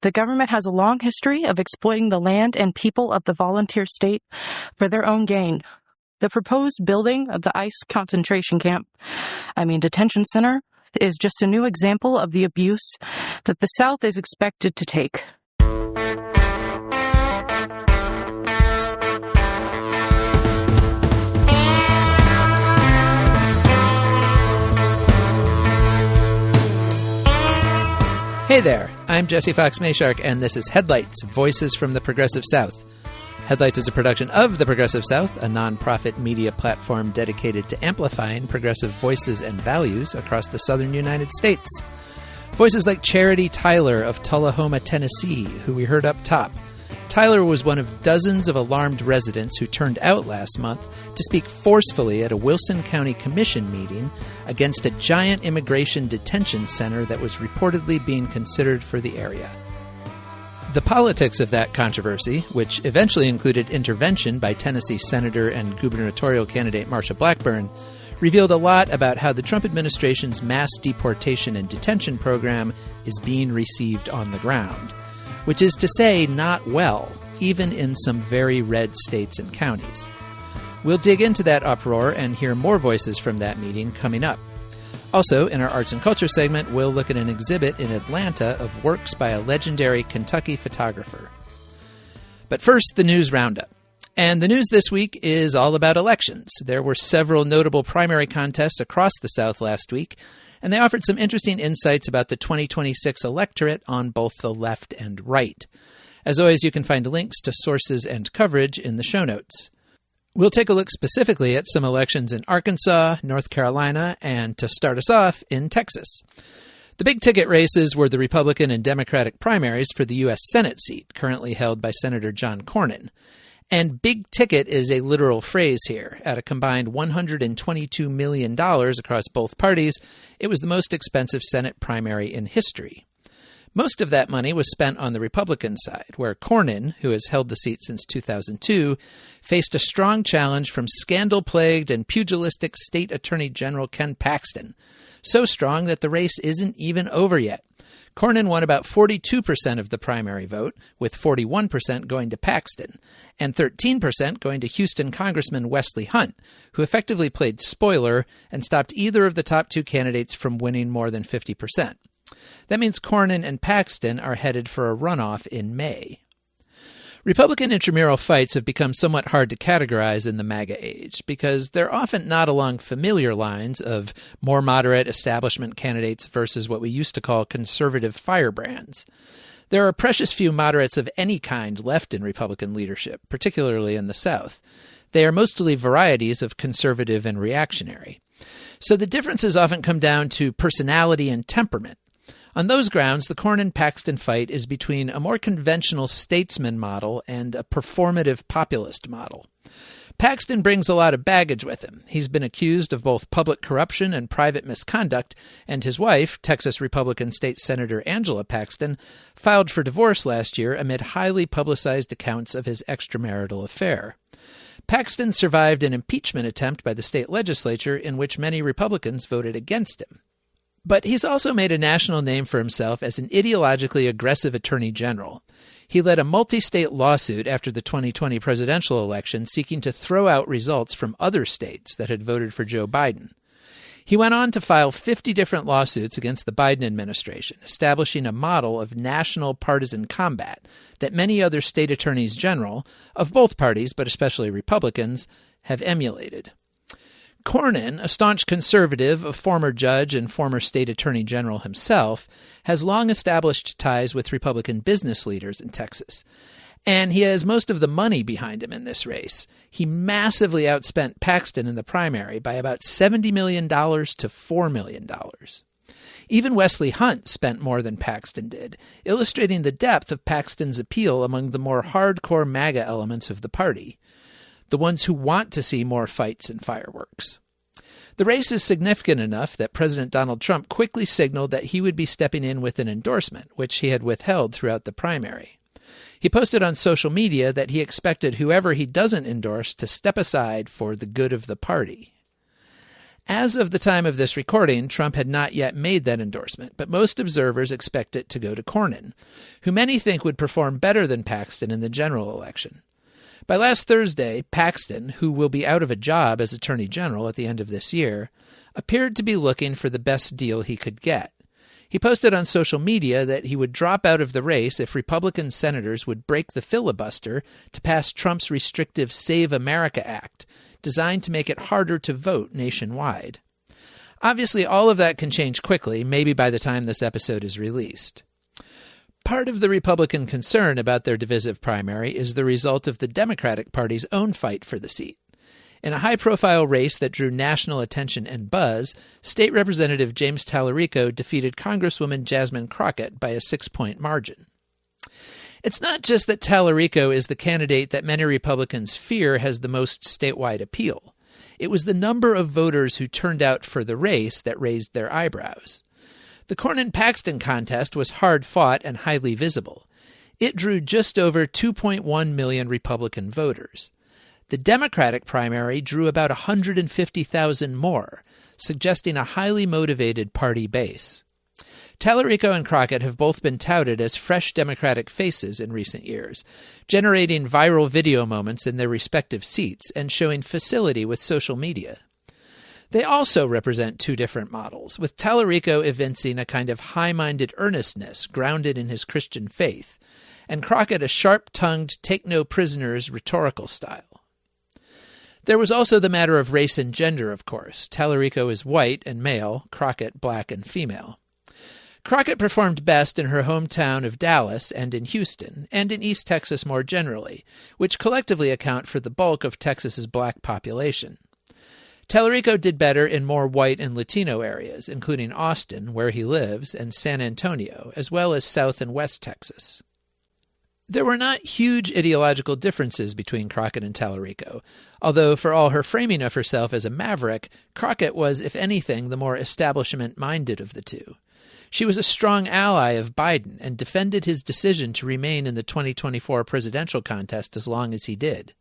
The government has a long history of exploiting the land and people of the volunteer state for their own gain. The proposed building of the ICE detention center, is just a new example of the abuse that the South is expected to take. Hey there, I'm Jesse Fox Mayshark, and this is Headlights, Voices from the Progressive South. Headlights is a production of the Progressive South, a nonprofit media platform dedicated to amplifying progressive voices and values across the southern United States. Voices like Charity Tyler of Tullahoma, Tennessee, who we heard up top. Tyler was one of dozens of alarmed residents who turned out last month to speak forcefully at a Wilson County Commission meeting against a giant immigration detention center that was reportedly being considered for the area. The politics of that controversy, which eventually included intervention by Tennessee Senator and gubernatorial candidate Marsha Blackburn, revealed a lot about how the Trump administration's mass deportation and detention program is being received on the ground. Which is to say, not well, even in some very red states and counties. We'll dig into that uproar and hear more voices from that meeting coming up. Also, in our Arts and Culture segment, we'll look at an exhibit in Atlanta of works by a legendary Kentucky photographer. But first, the news roundup. And the news this week is all about elections. There were several notable primary contests across the South last week, and they offered some interesting insights about the 2026 electorate on both the left and right. As always, you can find links to sources and coverage in the show notes. We'll take a look specifically at some elections in Arkansas, North Carolina, and to start us off, in Texas. The big ticket races were the Republican and Democratic primaries for the U.S. Senate seat, currently held by Senator John Cornyn. And big ticket is a literal phrase here. At a combined $122 million across both parties, it was the most expensive Senate primary in history. Most of that money was spent on the Republican side, where Cornyn, who has held the seat since 2002, faced a strong challenge from scandal-plagued and pugilistic State Attorney General Ken Paxton. So strong that the race isn't even over yet. Cornyn won about 42% of the primary vote, with 41% going to Paxton, and 13% going to Houston Congressman Wesley Hunt, who effectively played spoiler and stopped either of the top two candidates from winning more than 50%. That means Cornyn and Paxton are headed for a runoff in May. Republican intramural fights have become somewhat hard to categorize in the MAGA age because they're often not along familiar lines of more moderate establishment candidates versus what we used to call conservative firebrands. There are precious few moderates of any kind left in Republican leadership, particularly in the South. They are mostly varieties of conservative and reactionary. So the differences often come down to personality and temperament. On those grounds, the Cornyn-Paxton fight is between a more conventional statesman model and a performative populist model. Paxton brings a lot of baggage with him. He's been accused of both public corruption and private misconduct, and his wife, Texas Republican State Senator Angela Paxton, filed for divorce last year amid highly publicized accounts of his extramarital affair. Paxton survived an impeachment attempt by the state legislature in which many Republicans voted against him. But he's also made a national name for himself as an ideologically aggressive attorney general. He led a multi-state lawsuit after the 2020 presidential election seeking to throw out results from other states that had voted for Joe Biden. He went on to file 50 different lawsuits against the Biden administration, establishing a model of national partisan combat that many other state attorneys general, of both parties but especially Republicans, have emulated. Cornyn, a staunch conservative, a former judge and former state attorney general himself, has long established ties with Republican business leaders in Texas. And he has most of the money behind him in this race. He massively outspent Paxton in the primary by about $70 million to $4 million. Even Wesley Hunt spent more than Paxton did, illustrating the depth of Paxton's appeal among the more hardcore MAGA elements of the party. The ones who want to see more fights and fireworks. The race is significant enough that President Donald Trump quickly signaled that he would be stepping in with an endorsement, which he had withheld throughout the primary. He posted on social media that he expected whoever he doesn't endorse to step aside for the good of the party. As of the time of this recording, Trump had not yet made that endorsement, but most observers expect it to go to Cornyn, who many think would perform better than Paxton in the general election. By last Thursday, Paxton, who will be out of a job as Attorney General at the end of this year, appeared to be looking for the best deal he could get. He posted on social media that he would drop out of the race if Republican senators would break the filibuster to pass Trump's restrictive Save America Act, designed to make it harder to vote nationwide. Obviously, all of that can change quickly, maybe by the time this episode is released. Part of the Republican concern about their divisive primary is the result of the Democratic Party's own fight for the seat. In a high-profile race that drew national attention and buzz, State Representative James Tallarico defeated Congresswoman Jasmine Crockett by a 6-point margin. It's not just that Tallarico is the candidate that many Republicans fear has the most statewide appeal. It was the number of voters who turned out for the race that raised their eyebrows. The Cornyn-Paxton contest was hard-fought and highly visible. It drew just over 2.1 million Republican voters. The Democratic primary drew about 150,000 more, suggesting a highly motivated party base. Tallarico and Crockett have both been touted as fresh Democratic faces in recent years, generating viral video moments in their respective seats and showing facility with social media. They also represent two different models, with Tallarico evincing a kind of high-minded earnestness grounded in his Christian faith, and Crockett a sharp-tongued, take-no-prisoners rhetorical style. There was also the matter of race and gender, of course. Tallarico is white and male, Crockett black and female. Crockett performed best in her hometown of Dallas and in Houston, and in East Texas more generally, which collectively account for the bulk of Texas's black population. Tallarico did better in more white and Latino areas, including Austin, where he lives, and San Antonio, as well as South and West Texas. There were not huge ideological differences between Crockett and Tallarico, although for all her framing of herself as a maverick, Crockett was, if anything, the more establishment-minded of the two. She was a strong ally of Biden and defended his decision to remain in the 2024 presidential contest as long as he did.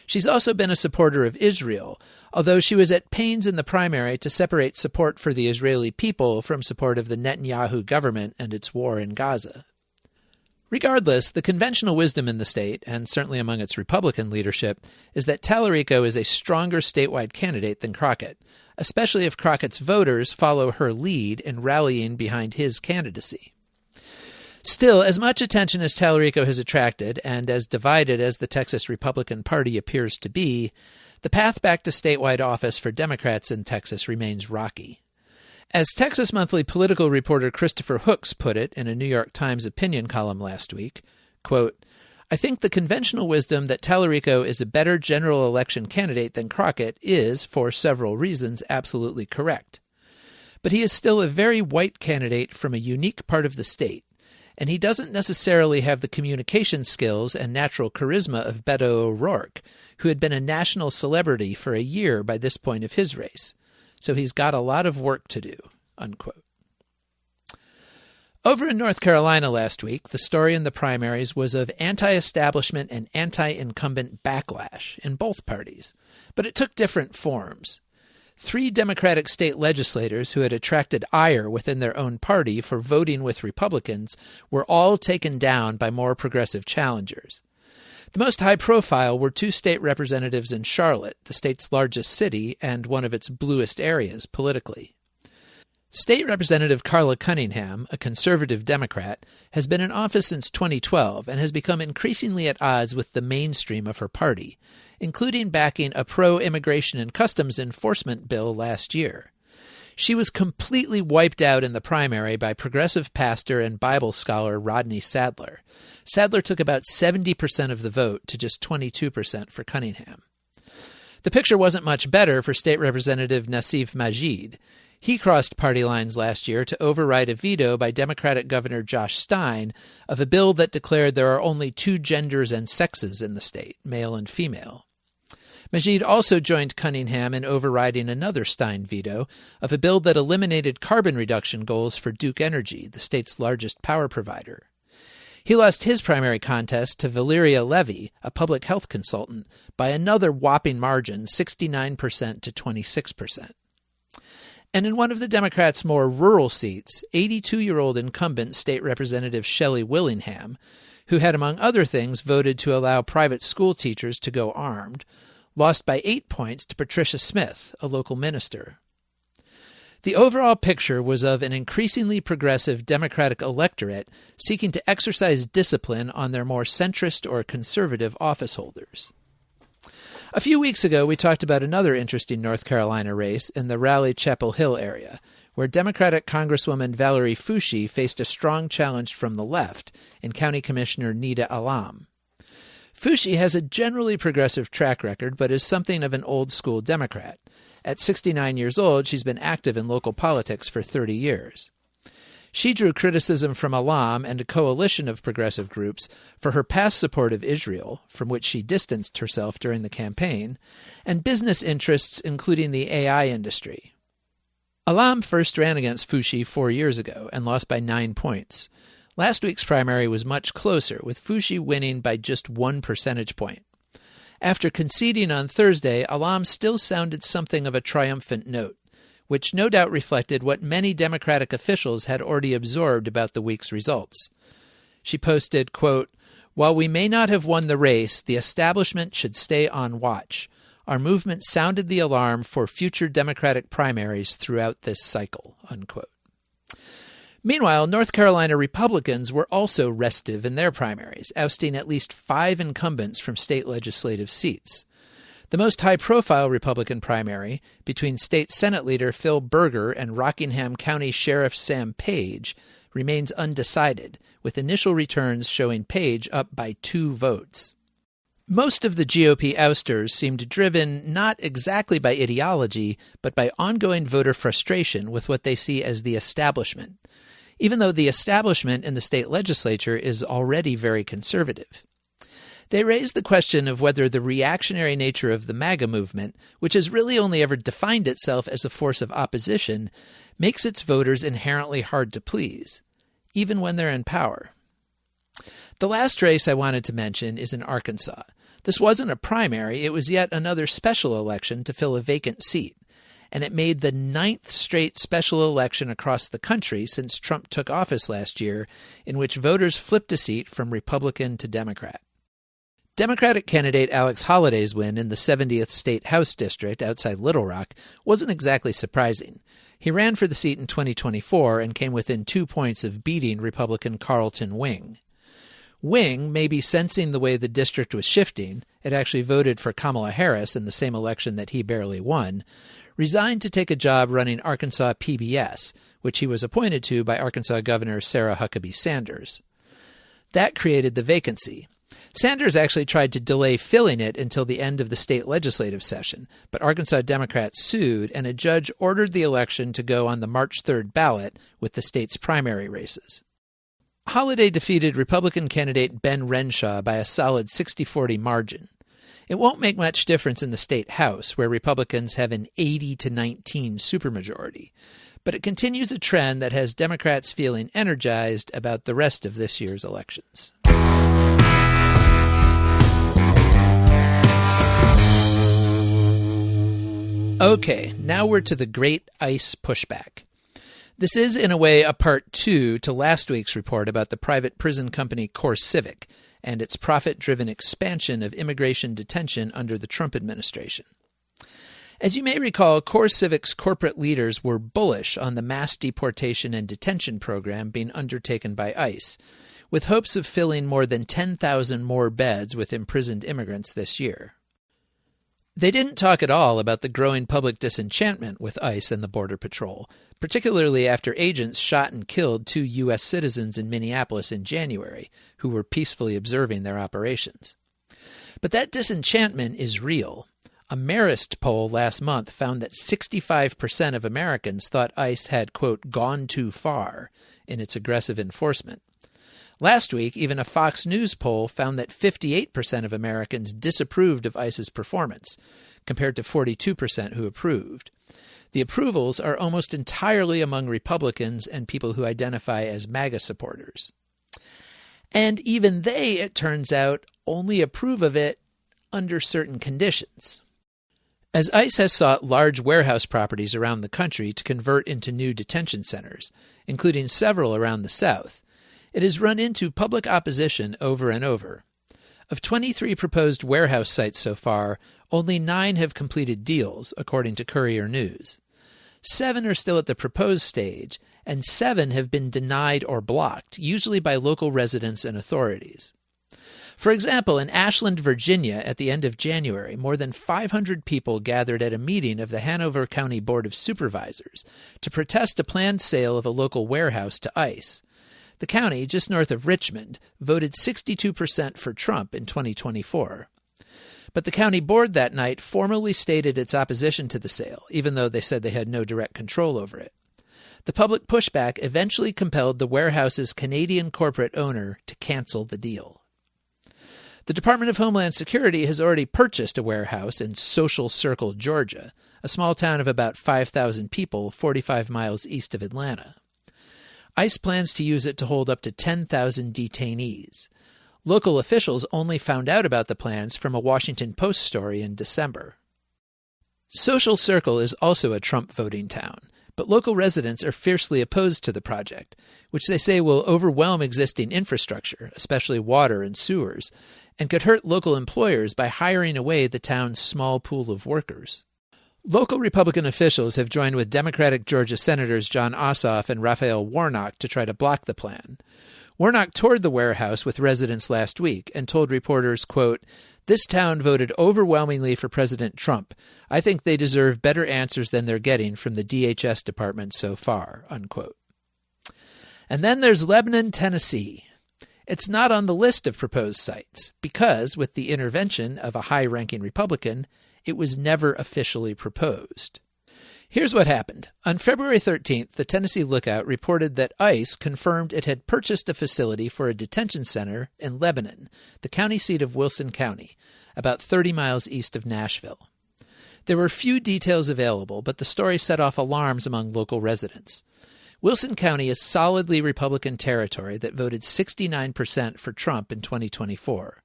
She's also been a supporter of Israel, although she was at pains in the primary to separate support for the Israeli people from support of the Netanyahu government and its war in Gaza. Regardless, the conventional wisdom in the state, and certainly among its Republican leadership, is that Tallarico is a stronger statewide candidate than Crockett, especially if Crockett's voters follow her lead in rallying behind his candidacy. Still, as much attention as Tallarico has attracted, and as divided as the Texas Republican Party appears to be, the path back to statewide office for Democrats in Texas remains rocky. As Texas Monthly political reporter Christopher Hooks put it in a New York Times opinion column last week, quote, "I think the conventional wisdom that Tallarico is a better general election candidate than Crockett is, for several reasons, absolutely correct. But he is still a very white candidate from a unique part of the state, and he doesn't necessarily have the communication skills and natural charisma of Beto O'Rourke, who had been a national celebrity for a year by this point of his race. So he's got a lot of work to do," unquote. Over in North Carolina last week, the story in the primaries was of anti-establishment and anti-incumbent backlash in both parties, but it took different forms. 3 Democratic state legislators who had attracted ire within their own party for voting with Republicans were all taken down by more progressive challengers. The most high-profile were 2 state representatives in Charlotte, the state's largest city and one of its bluest areas politically. State Representative Carla Cunningham, a conservative Democrat, has been in office since 2012 and has become increasingly at odds with the mainstream of her party, including backing a pro-immigration and customs enforcement bill last year. She was completely wiped out in the primary by progressive pastor and Bible scholar Rodney Sadler. Sadler took about 70% of the vote to just 22% for Cunningham. The picture wasn't much better for State Representative Nassif Majid. He crossed party lines last year to override a veto by Democratic Governor Josh Stein of a bill that declared there are only 2 genders and sexes in the state, male and female. Majid also joined Cunningham in overriding another Stein veto of a bill that eliminated carbon reduction goals for Duke Energy, the state's largest power provider. He lost his primary contest to Valeria Levy, a public health consultant, by another whopping margin, 69% to 26%. And in one of the Democrats' more rural seats, 82-year-old incumbent State Representative Shelley Willingham, who had, among other things, voted to allow private school teachers to go armed, lost by 8 points to Patricia Smith, a local minister. The overall picture was of an increasingly progressive Democratic electorate seeking to exercise discipline on their more centrist or conservative office holders. A few weeks ago, we talked about another interesting North Carolina race in the Raleigh-Chapel Hill area, where Democratic Congresswoman Valerie Foushee faced a strong challenge from the left in County Commissioner Nida Alam. Foushee has a generally progressive track record, but is something of an old-school Democrat. At 69 years old, she's been active in local politics for 30 years. She drew criticism from Alam and a coalition of progressive groups for her past support of Israel, from which she distanced herself during the campaign, and business interests including the AI industry. Alam first ran against Foushee 4 years ago and lost by 9 points. Last week's primary was much closer, with Foushee winning by just 1 percentage point. After conceding on Thursday, Alam still sounded something of a triumphant note, which no doubt reflected what many Democratic officials had already absorbed about the week's results. She posted, quote, "While we may not have won the race, the establishment should stay on watch. Our movement sounded the alarm for future Democratic primaries throughout this cycle," unquote. Meanwhile, North Carolina Republicans were also restive in their primaries, ousting at least 5 incumbents from state legislative seats. The most high-profile Republican primary, between state Senate leader Phil Berger and Rockingham County Sheriff Sam Page, remains undecided, with initial returns showing Page up by 2 votes. Most of the GOP ousters seemed driven not exactly by ideology, but by ongoing voter frustration with what they see as the establishment, even though the establishment in the state legislature is already very conservative. They raise the question of whether the reactionary nature of the MAGA movement, which has really only ever defined itself as a force of opposition, makes its voters inherently hard to please, even when they're in power. The last race I wanted to mention is in Arkansas. This wasn't a primary, it was yet another special election to fill a vacant seat, and it made the 9th straight special election across the country since Trump took office last year, in which voters flipped a seat from Republican to Democrat. Democratic candidate Alex Holliday's win in the 70th State House District outside Little Rock wasn't exactly surprising. He ran for the seat in 2024 and came within 2 points of beating Republican Carlton Wing. Wing, maybe sensing the way the district was shifting, it actually voted for Kamala Harris in the same election that he barely won, resigned to take a job running Arkansas PBS, which he was appointed to by Arkansas Governor Sarah Huckabee Sanders. That created the vacancy. Sanders actually tried to delay filling it until the end of the state legislative session, but Arkansas Democrats sued, and a judge ordered the election to go on the March 3rd ballot with the state's primary races. Holliday defeated Republican candidate Ben Renshaw by a solid 60-40 margin. It won't make much difference in the state House, where Republicans have an 80-19 supermajority, but it continues a trend that has Democrats feeling energized about the rest of this year's elections. Okay, now we're to the great ICE pushback. This is, in a way, a part 2 to last week's report about the private prison company CoreCivic and its profit-driven expansion of immigration detention under the Trump administration. As you may recall, CoreCivic's corporate leaders were bullish on the mass deportation and detention program being undertaken by ICE, with hopes of filling more than 10,000 more beds with imprisoned immigrants this year. They didn't talk at all about the growing public disenchantment with ICE and the Border Patrol, particularly after agents shot and killed 2 U.S. citizens in Minneapolis in January who were peacefully observing their operations. But that disenchantment is real. A Marist poll last month found that 65% of Americans thought ICE had, quote, gone too far in its aggressive enforcement. Last week, even a Fox News poll found that 58% of Americans disapproved of ICE's performance, compared to 42% who approved. The approvals are almost entirely among Republicans and people who identify as MAGA supporters. And even they, it turns out, only approve of it under certain conditions. As ICE has sought large warehouse properties around the country to convert into new detention centers, including several around the South, it has run into public opposition over and over. Of 23 proposed warehouse sites so far, only 9 have completed deals, according to Courier News. 7 are still at the proposed stage, and 7 have been denied or blocked, usually by local residents and authorities. For example, in Ashland, Virginia, at the end of January, more than 500 people gathered at a meeting of the Hanover County Board of Supervisors to protest a planned sale of a local warehouse to ICE. The county, just north of Richmond, voted 62% for Trump in 2024. But the county board that night formally stated its opposition to the sale, even though they said they had no direct control over it. The public pushback eventually compelled the warehouse's Canadian corporate owner to cancel the deal. The Department of Homeland Security has already purchased a warehouse in Social Circle, Georgia, a small town of about 5,000 people 45 miles east of Atlanta. ICE plans to use it to hold up to 10,000 detainees. Local officials only found out about the plans from a Washington Post story in December. Social Circle is also a Trump voting town, but local residents are fiercely opposed to the project, which they say will overwhelm existing infrastructure, especially water and sewers, and could hurt local employers by hiring away the town's small pool of workers. Local Republican officials have joined with Democratic Georgia Senators John Ossoff and Raphael Warnock to try to block the plan. Warnock toured the warehouse with residents last week and told reporters, quote, "This town voted overwhelmingly for President Trump. I think they deserve better answers than they're getting from the DHS department so far," unquote. And then there's Lebanon, Tennessee. It's not on the list of proposed sites because, with the intervention of a high-ranking Republican, it was never officially proposed. Here's what happened. On February 13th, the Tennessee Lookout reported that ICE confirmed it had purchased a facility for a detention center in Lebanon, the county seat of Wilson County, about 30 miles east of Nashville. There were few details available, but the story set off alarms among local residents. Wilson County is solidly Republican territory that voted 69% for Trump in 2024.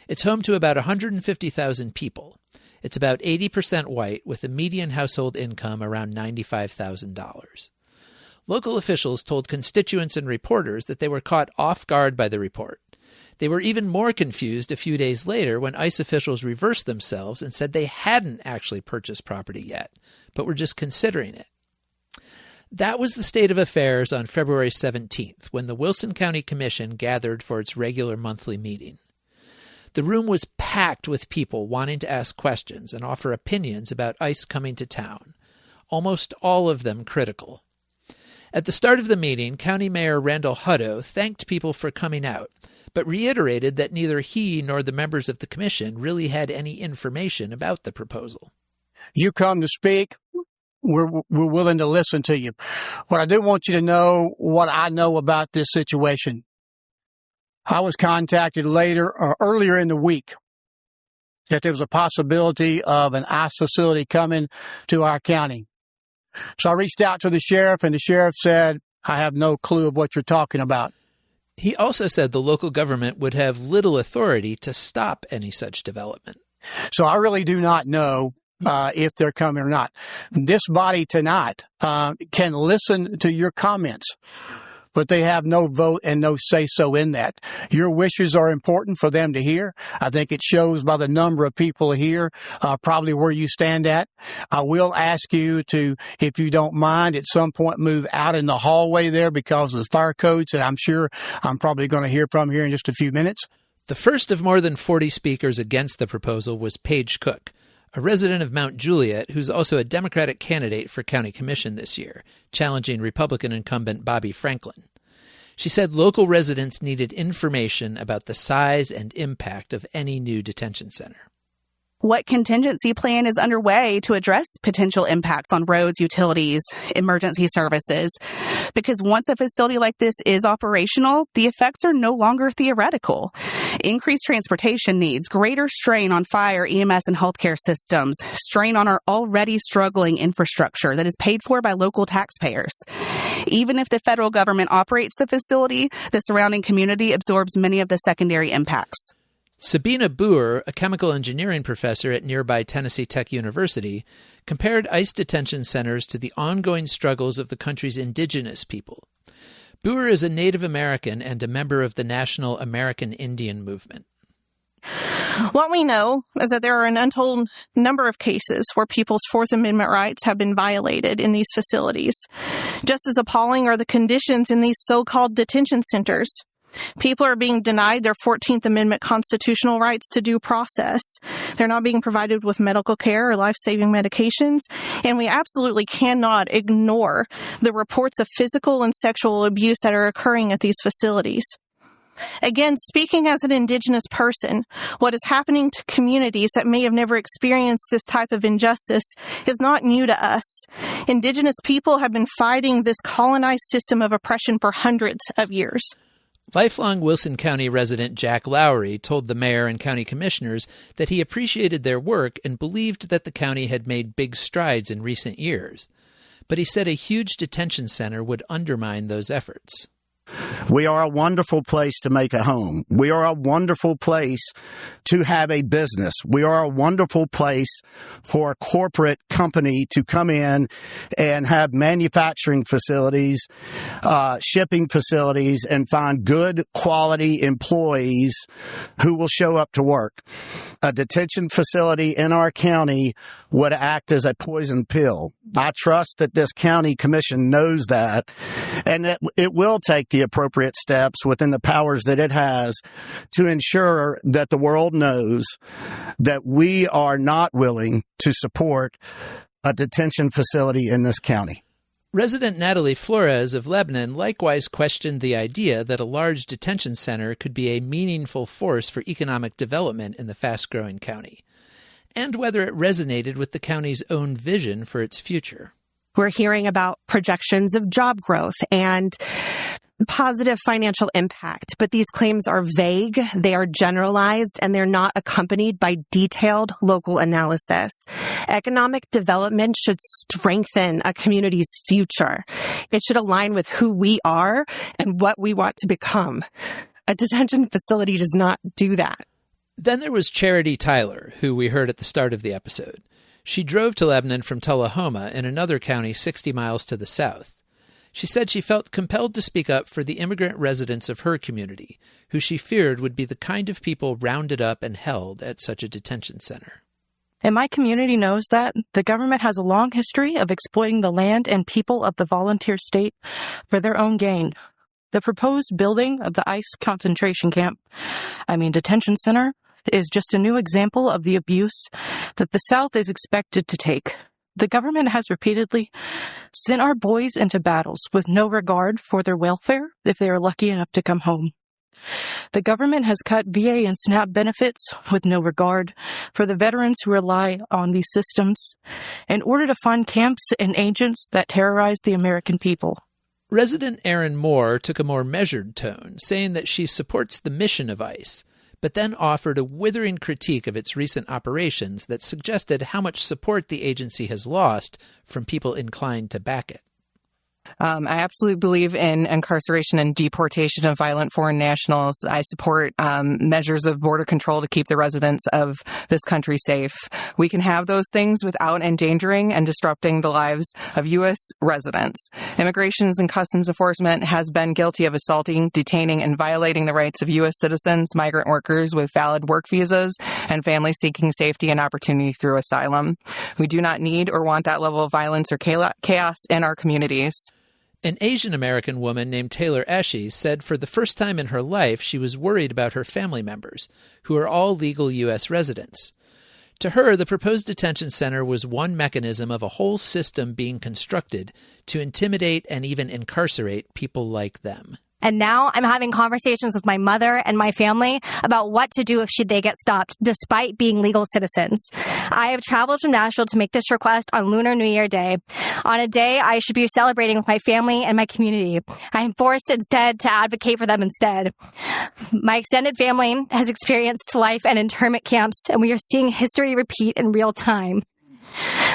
It's home to about 150,000 people. It's about 80% white, with a median household income around $95,000. Local officials told constituents and reporters that they were caught off guard by the report. They were even more confused a few days later when ICE officials reversed themselves and said they hadn't actually purchased property yet, but were just considering it. That was the state of affairs on February 17th, when the Wilson County Commission gathered for its regular monthly meeting. The room was packed with people wanting to ask questions and offer opinions about ICE coming to town, almost all of them critical. At the start of the meeting, County Mayor Randall Hutto thanked people for coming out, but reiterated that neither he nor the members of the commission really had any information about the proposal. You come to speak, we're willing to listen to you. What I do want you to know, what I know about this situation. I was contacted earlier in the week that there was a possibility of an ICE facility coming to our county. So I reached out to the sheriff, and the sheriff said, "I have no clue of what you're talking about." He also said the local government would have little authority to stop any such development. So I really do not know if they're coming or not. This body tonight can listen to your comments, but they have no vote and no say-so in that. Your wishes are important for them to hear. I think it shows by the number of people here, probably where you stand at. I will ask you to, if you don't mind, at some point move out in the hallway there because of the fire codes that I'm sure I'm probably going to hear from here in just a few minutes. The first of more than 40 speakers against the proposal was Paige Cook, a resident of Mount Juliet who's also a Democratic candidate for county commission this year, challenging Republican incumbent Bobby Franklin. She said local residents needed information about the size and impact of any new detention center. What contingency plan is underway to address potential impacts on roads, utilities, emergency services? Because once a facility like this is operational, the effects are no longer theoretical. Increased transportation needs, greater strain on fire, EMS, and healthcare systems, strain on our already struggling infrastructure that is paid for by local taxpayers. Even if the federal government operates the facility, the surrounding community absorbs many of the secondary impacts. Sabina Boer, a chemical engineering professor at nearby Tennessee Tech University, compared ICE detention centers to the ongoing struggles of the country's indigenous people. Boer is a Native American and a member of the National American Indian Movement. What we know is that there are an untold number of cases where people's Fourth Amendment rights have been violated in these facilities. Just as appalling are the conditions in these so-called detention centers. People are being denied their 14th Amendment constitutional rights to due process. They're not being provided with medical care or life-saving medications, and we absolutely cannot ignore the reports of physical and sexual abuse that are occurring at these facilities. Again, speaking as an Indigenous person, what is happening to communities that may have never experienced this type of injustice is not new to us. Indigenous people have been fighting this colonized system of oppression for hundreds of years. Lifelong Wilson County resident Jack Lowry told the mayor and county commissioners that he appreciated their work and believed that the county had made big strides in recent years. But he said a huge detention center would undermine those efforts. We are a wonderful place to make a home. We are a wonderful place to have a business. We are a wonderful place for a corporate company to come in and have manufacturing facilities, shipping facilities, and find good quality employees who will show up to work. A detention facility in our county would act as a poison pill. I trust that this county commission knows that, and that it will take the appropriate steps within the powers that it has to ensure that the world knows that we are not willing to support a detention facility in this county. Resident Natalie Flores of Lebanon likewise questioned the idea that a large detention center could be a meaningful force for economic development in the fast-growing county, and whether it resonated with the county's own vision for its future. We're hearing about projections of job growth and positive financial impact, but these claims are vague, they are generalized, and they're not accompanied by detailed local analysis. Economic development should strengthen a community's future. It should align with who we are and what we want to become. A detention facility does not do that. Then there was Charity Tyler, who we heard at the start of the episode. She drove to Lebanon from Tullahoma in another county 60 miles to the south. She said she felt compelled to speak up for the immigrant residents of her community, who she feared would be the kind of people rounded up and held at such a detention center. And my community knows that the government has a long history of exploiting the land and people of the volunteer state for their own gain. The proposed building of the ICE detention center, is just a new example of the abuse that the South is expected to take. The government has repeatedly sent our boys into battles with no regard for their welfare if they are lucky enough to come home. The government has cut VA and SNAP benefits with no regard for the veterans who rely on these systems in order to fund camps and agents that terrorize the American people. Resident Erin Moore took a more measured tone, saying that she supports the mission of ICE, but then offered a withering critique of its recent operations that suggested how much support the agency has lost from people inclined to back it. I absolutely believe in incarceration and deportation of violent foreign nationals. I support measures of border control to keep the residents of this country safe. We can have those things without endangering and disrupting the lives of U.S. residents. Immigration and Customs Enforcement has been guilty of assaulting, detaining, and violating the rights of U.S. citizens, migrant workers with valid work visas, and families seeking safety and opportunity through asylum. We do not need or want that level of violence or chaos in our communities. An Asian American woman named Taylor Eshe said for the first time in her life she was worried about her family members, who are all legal U.S. residents. To her, the proposed detention center was one mechanism of a whole system being constructed to intimidate and even incarcerate people like them. And now I'm having conversations with my mother and my family about what to do if they get stopped, despite being legal citizens. I have traveled from Nashville to make this request on Lunar New Year Day, on a day I should be celebrating with my family and my community. I am forced instead to advocate for them instead. My extended family has experienced life in internment camps, and we are seeing history repeat in real time.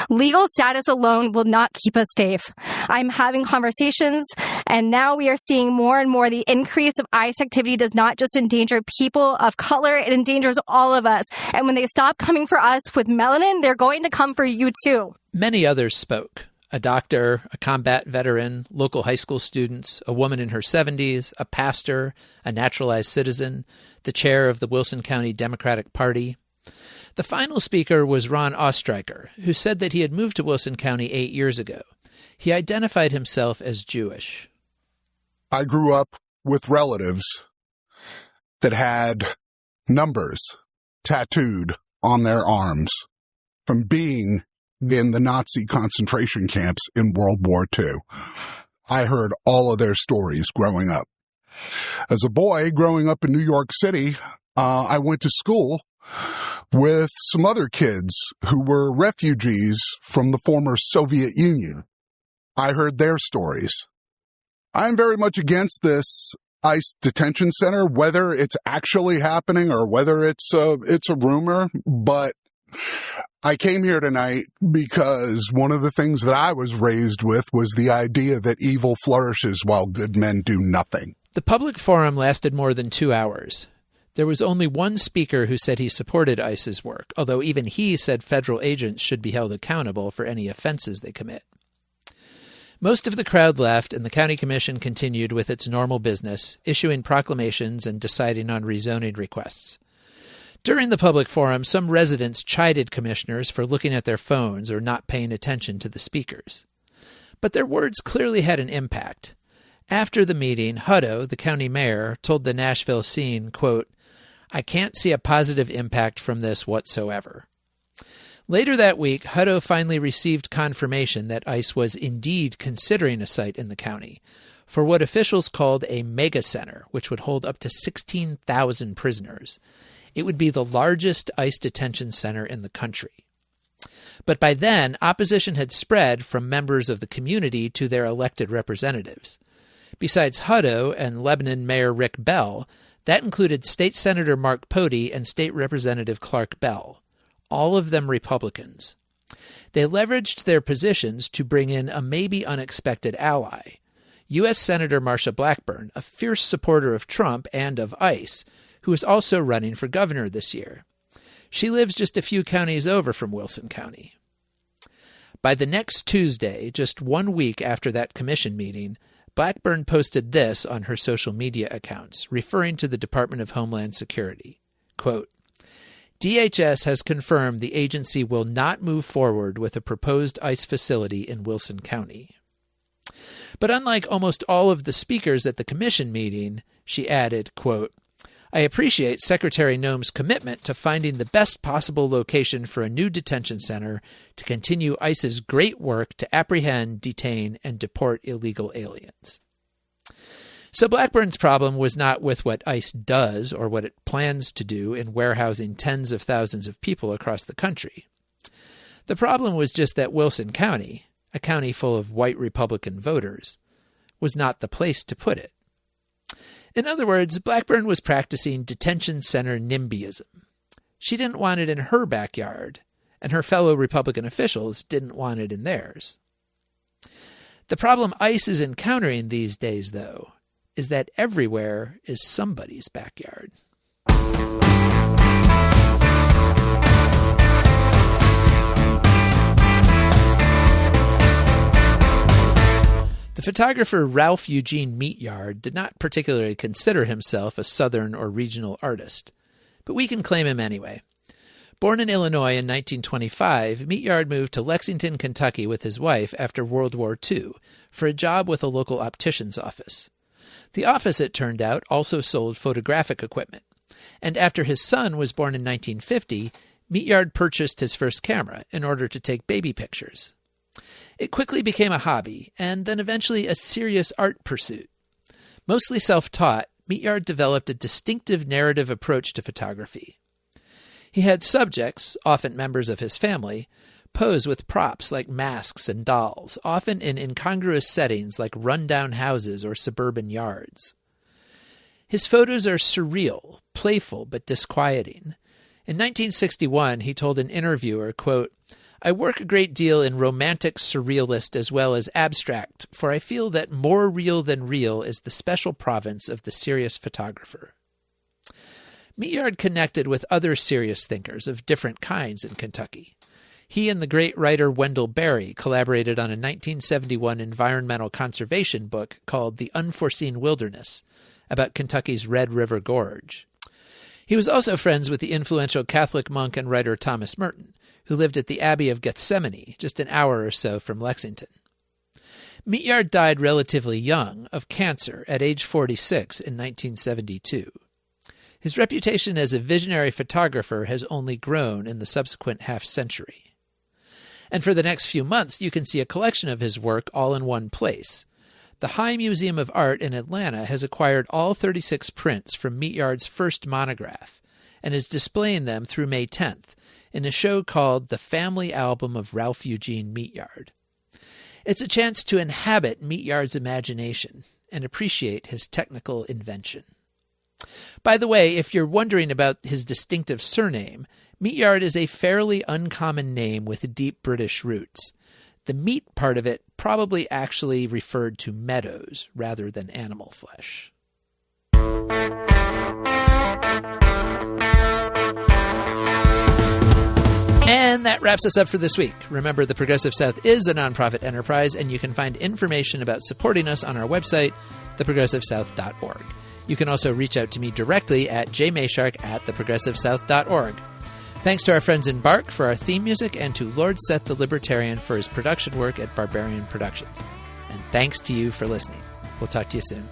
Legal status alone will not keep us safe. I'm having conversations, and now we are seeing more and more the increase of ICE activity does not just endanger people of color, it endangers all of us. And when they stop coming for us with melanin, they're going to come for you too. Many others spoke. A doctor, a combat veteran, local high school students, a woman in her 70s, a pastor, a naturalized citizen, the chair of the Wilson County Democratic Party. The final speaker was Ron Ostreicher, who said that he had moved to Wilson County 8 years ago. He identified himself as Jewish. I grew up with relatives that had numbers tattooed on their arms from being in the Nazi concentration camps in World War II. I heard all of their stories growing up. As a boy growing up in New York City, I went to school with some other kids who were refugees from the former Soviet Union. I heard their stories. I'm very much against this ICE detention center, whether it's actually happening or whether it's a rumor, but I came here tonight because one of the things that I was raised with was the idea that evil flourishes while good men do nothing. The public forum lasted more than 2 hours. There was only one speaker who said he supported ICE's work, although even he said federal agents should be held accountable for any offenses they commit. Most of the crowd left, and the county commission continued with its normal business, issuing proclamations and deciding on rezoning requests. During the public forum, some residents chided commissioners for looking at their phones or not paying attention to the speakers. But their words clearly had an impact. After the meeting, Hutto, the county mayor, told the Nashville Scene, quote, "I can't see a positive impact from this whatsoever." Later that week, Hutto finally received confirmation that ICE was indeed considering a site in the county for what officials called a mega center, which would hold up to 16,000 prisoners. It would be the largest ICE detention center in the country. But by then, opposition had spread from members of the community to their elected representatives. Besides Hutto and Lebanon Mayor Rick Bell, that included State Senator Mark Pody and State Representative Clark Bell, all of them Republicans. They leveraged their positions to bring in a maybe unexpected ally, U.S. Senator Marsha Blackburn, a fierce supporter of Trump and of ICE, who is also running for governor this year. She lives just a few counties over from Wilson County. By the next Tuesday, just 1 week after that commission meeting, Blackburn posted this on her social media accounts, referring to the Department of Homeland Security. Quote, "DHS has confirmed the agency will not move forward with a proposed ICE facility in Wilson County." But unlike almost all of the speakers at the commission meeting, she added, quote, "I appreciate Secretary Noem's commitment to finding the best possible location for a new detention center to continue ICE's great work to apprehend, detain, and deport illegal aliens." So Blackburn's problem was not with what ICE does or what it plans to do in warehousing tens of thousands of people across the country. The problem was just that Wilson County, a county full of white Republican voters, was not the place to put it. In other words, Blackburn was practicing detention center NIMBYism. She didn't want it in her backyard, and her fellow Republican officials didn't want it in theirs. The problem ICE is encountering these days, though, is that everywhere is somebody's backyard. The photographer Ralph Eugene Meatyard did not particularly consider himself a Southern or regional artist, but we can claim him anyway. Born in Illinois in 1925, Meatyard moved to Lexington, Kentucky with his wife after World War II for a job with a local optician's office. The office, it turned out, also sold photographic equipment, and after his son was born in 1950, Meatyard purchased his first camera in order to take baby pictures. It quickly became a hobby, and then eventually a serious art pursuit. Mostly self-taught, Meatyard developed a distinctive narrative approach to photography. He had subjects, often members of his family, pose with props like masks and dolls, often in incongruous settings like run-down houses or suburban yards. His photos are surreal, playful, but disquieting. In 1961, he told an interviewer, quote, I work a great deal in romantic surrealist as well as abstract, for I feel that more real than real is the special province of the serious photographer. Meatyard connected with other serious thinkers of different kinds in Kentucky. He and the great writer Wendell Berry collaborated on a 1971 environmental conservation book called The Unforeseen Wilderness, about Kentucky's Red River Gorge. He was also friends with the influential Catholic monk and writer Thomas Merton, who lived at the Abbey of Gethsemane, just an hour or so from Lexington. Meatyard died relatively young of cancer at age 46 in 1972. His reputation as a visionary photographer has only grown in the subsequent half-century. And for the next few months, you can see a collection of his work all in one place. The High Museum of Art in Atlanta has acquired all 36 prints from Meatyard's first monograph and is displaying them through May 10th in a show called The Family Album of Ralph Eugene Meatyard. It's a chance to inhabit Meatyard's imagination and appreciate his technical invention. By the way, if you're wondering about his distinctive surname, Meatyard is a fairly uncommon name with deep British roots. The meat part of it probably actually referred to meadows rather than animal flesh. And that wraps us up for this week. Remember, the Progressive South is a nonprofit enterprise, and you can find information about supporting us on our website, theprogressivesouth.org. You can also reach out to me directly at jmayshark@theprogressivesouth.org. Thanks to our friends in Bark for our theme music and to Lord Seth the Libertarian for his production work at Barbarian Productions. And thanks to you for listening. We'll talk to you soon.